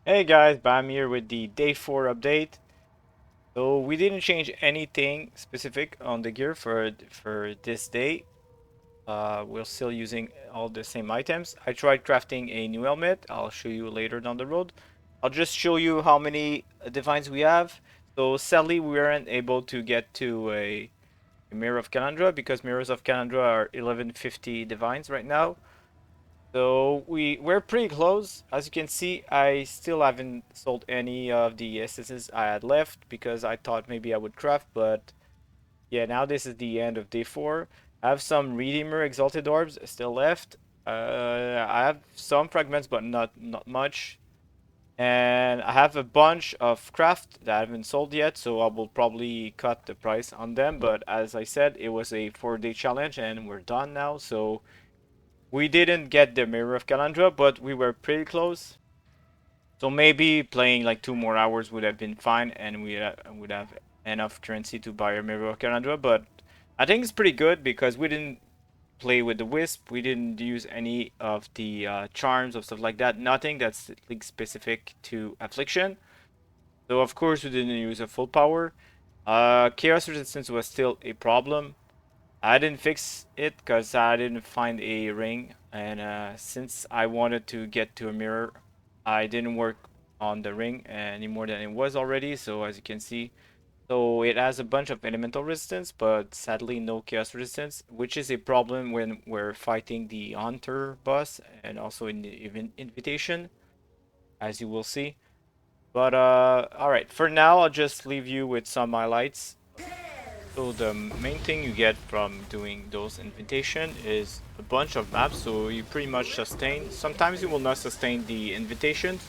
Hey guys, Bam here with the day 4 update. So we didn't change anything specific on the gear for this day. We're still using all the same items. I tried crafting a new helmet. I'll show you later down the road. I'll just show you how many divines we have. So sadly we weren't able to get to a Mirror of Kalandra because Mirrors of Kalandra are 1150 divines right now. So we're pretty close. As you can see, I still haven't sold any of the essences I had left because I thought maybe I would craft, but yeah, now this is the end of day 4. I have some Redeemer Exalted Orbs still left. I have some fragments, but not much. And I have a bunch of craft that I haven't sold yet, so I will probably cut the price on them. But as I said, it was a 4-day challenge and we're done now, so we didn't get the Mirror of Kalandra, but we were pretty close. So maybe playing like 2 more hours would have been fine, and we would have enough currency to buy a Mirror of Kalandra. But I think it's pretty good because we didn't play with the Wisp. We didn't use any of the charms or stuff like that. Nothing that's like specific to Affliction. So of course we didn't use a full power. Chaos Resistance was still a problem. I didn't fix it because I didn't find a ring, and since I wanted to get to a mirror, I didn't work on the ring any more than it was already. So as you can see, so it has a bunch of elemental resistance, but sadly no chaos resistance, which is a problem when we're fighting the hunter boss and also in the invitation, as you will see. But all right, for now I'll just leave you with some highlights. So the main thing you get from doing those invitation is a bunch of maps, so you pretty much sustain. Sometimes you will not sustain the invitations,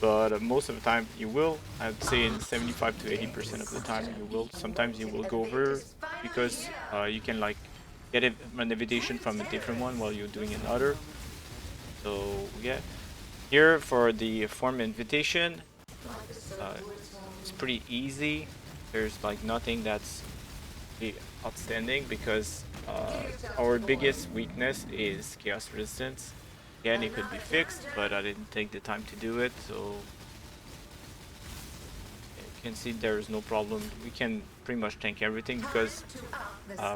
but most of the time you will. I'd say in 75 to 80% of the time you will. Sometimes you will go over because you can like get an invitation from a different one while you're doing another. So yeah, here for the form invitation, uh, it's pretty easy. There's like nothing that's outstanding because our biggest weakness is chaos resistance. Again, it could be fixed, but I didn't take the time to do it, so you can see there is no problem. We can pretty much tank everything because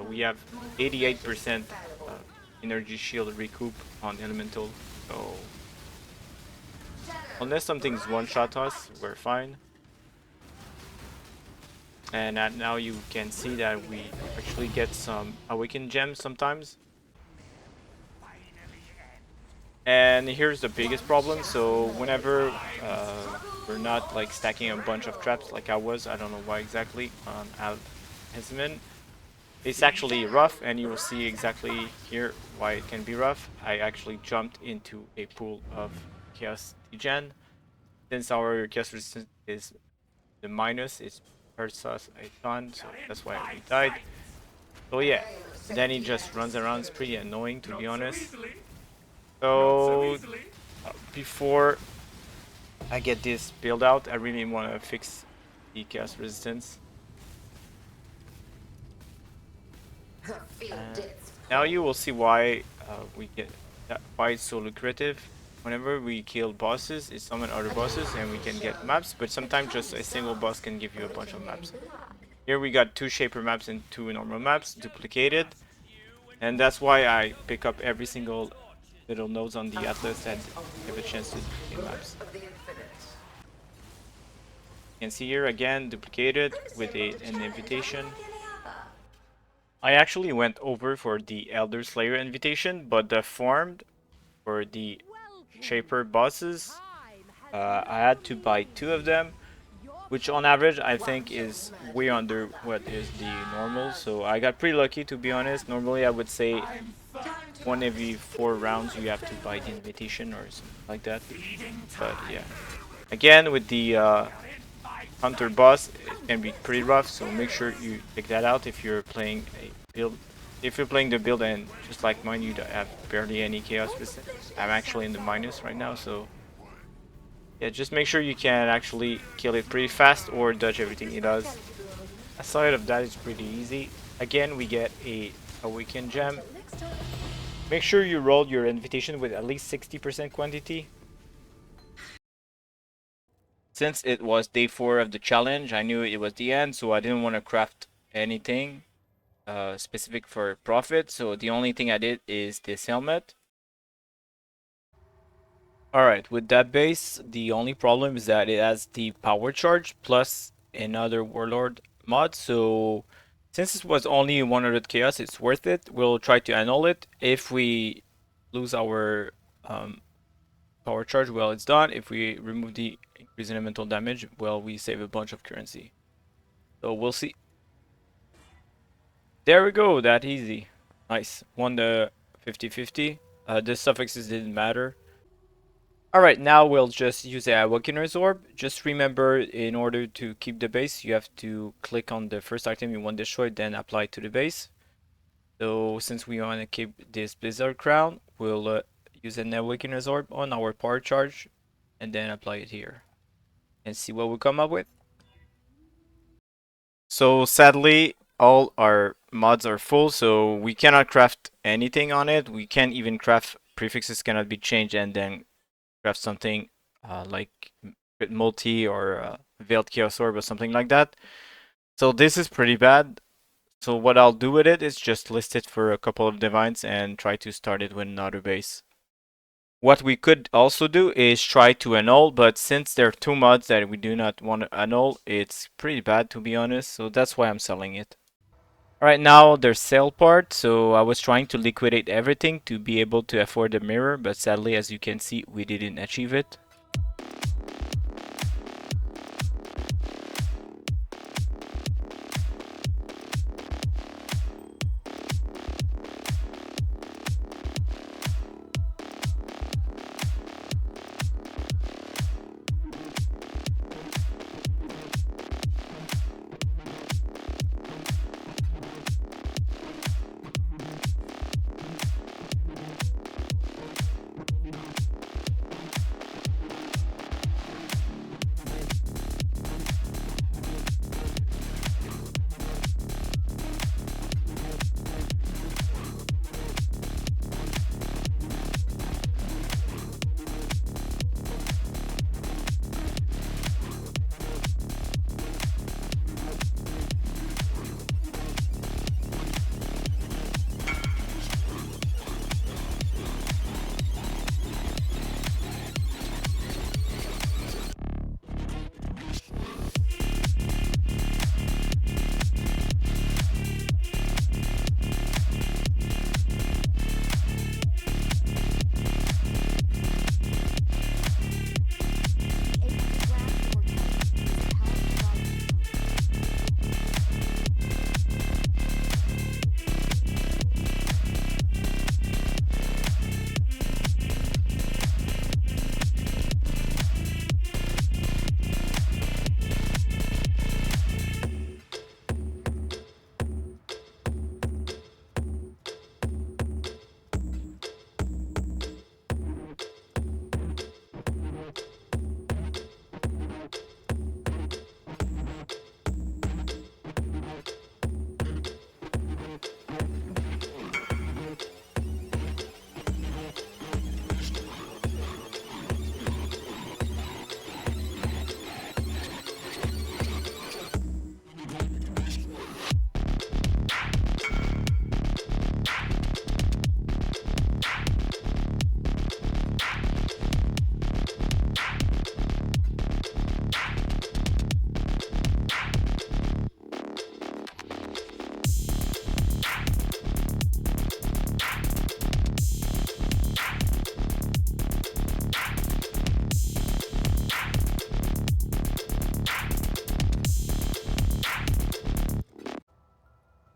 we have 88% energy shield recoup on elemental, so unless something's one-shot us, we're fine. And now you can see that we actually get some awakened gems sometimes. And here's the biggest problem. So whenever we're not like stacking a bunch of traps like I was, I don't know why exactly on Al Hezmin, it's actually rough, and you will see exactly here why it can be rough. I actually jumped into a pool of chaos degen. Since our chaos resistance is the minus, it hurts us a ton, so that's why we died. So yeah, and then he just runs around. It's pretty annoying, to be honest. So before I get this build out, I really want to fix the chaos resistance. Now you will see why we get that, why it's so lucrative. Whenever we kill bosses, it's summon other bosses and we can get maps, but sometimes just a single boss can give you a bunch of maps. Here we got 2 shaper maps and 2 normal maps duplicated, and that's why I pick up every single little nodes on the atlas that give a chance to duplicate maps. You can see here again duplicated with an invitation. I actually went over for the Elder Slayer invitation, but the formed for the Shaper bosses, I had to buy 2 of them, which on average I think is way under what is the normal. So I got pretty lucky, to be honest. Normally I would say 1 every 4 rounds you have to buy the invitation or something like that. But yeah, again with the hunter boss, it can be pretty rough, so make sure you check that out if you're playing a build. If you're playing the build and just like mine, you have barely any chaos resistance. I'm actually in the minus right now, so yeah, just make sure you can actually kill it pretty fast or dodge everything it does. Aside of that, it's pretty easy. Again, we get a awakened gem. Make sure you roll your invitation with at least 60% quantity. since it was day 4 of the challenge, I knew it was the end, so I didn't want to craft anything specific for profit. So the only thing I did is this helmet. Alright, with that base, the only problem is that it has the power charge plus another warlord mod. So since it was only 100 chaos, it's worth it. We'll try to annul it. If we lose our power charge, well, it's done. If we remove the increase in elemental damage, well, we save a bunch of currency. So we'll see. There we go, that easy. Nice. Won the 50-50. The suffixes didn't matter. Alright, now we'll just use the Awakener's Orb. Just remember, in order to keep the base, you have to click on the first item you want destroyed, then apply it to the base. So since we want to keep this Blizzard Crown, we'll use an Awakener's Orb on our power charge, and then apply it here. And see what we come up with. So sadly, all our mods are full, so we cannot craft anything on it. We can't even craft prefixes cannot be changed and then craft something like multi or veiled chaos orb or something like that. So this is pretty bad. So what I'll do with it is just list it for a couple of divines and try to start it with another base. What we could also do is try to annul, but since there are two mods that we do not want to annul, it's pretty bad to be honest, so that's why I'm selling it. Alright, now there's sale part, so I was trying to liquidate everything to be able to afford the mirror, but sadly as you can see we didn't achieve it.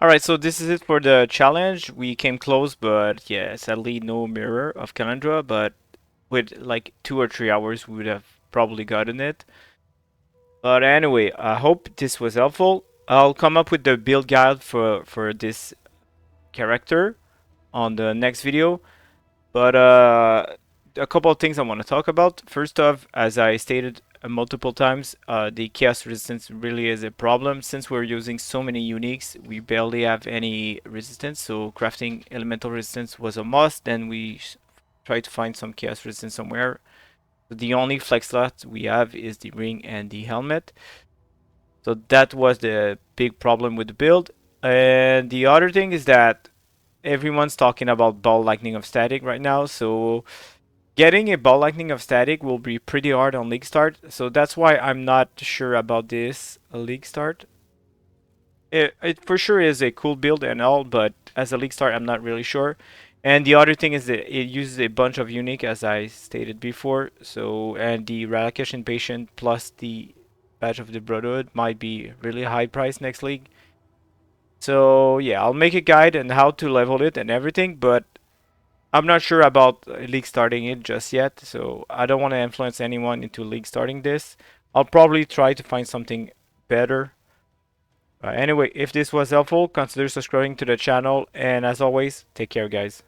Alright, so this is it for the challenge. We came close, but yeah, sadly no mirror of Kalandra, but with like 2 or 3 hours we would have probably gotten it. But anyway, I hope this was helpful. I'll come up with the build guide for this character on the next video. But a couple of things I want to talk about. First off, as I stated multiple times, the chaos resistance really is a problem. Since we're using so many uniques, we barely have any resistance. So crafting elemental resistance was a must. Then we tried to find some chaos resistance somewhere. The only flex slots we have is the ring and the helmet. So that was the big problem with the build. And the other thing is that everyone's talking about ball lightning of static right now. So getting a ball lightning of static will be pretty hard on league start. So that's why I'm not sure about this league start. It for sure is a cool build and all, but as a league start, I'm not really sure. And the other thing is that it uses a bunch of unique, as I stated before. So, and the rushing+ plus the badge of the Brotherhood might be really high price next league. So yeah, I'll make a guide on how to level it and everything, but I'm not sure about league starting it just yet. So I don't want to influence anyone into league starting this. I'll probably try to find something better. Anyway, if this was helpful, consider subscribing to the channel, and as always, take care, guys.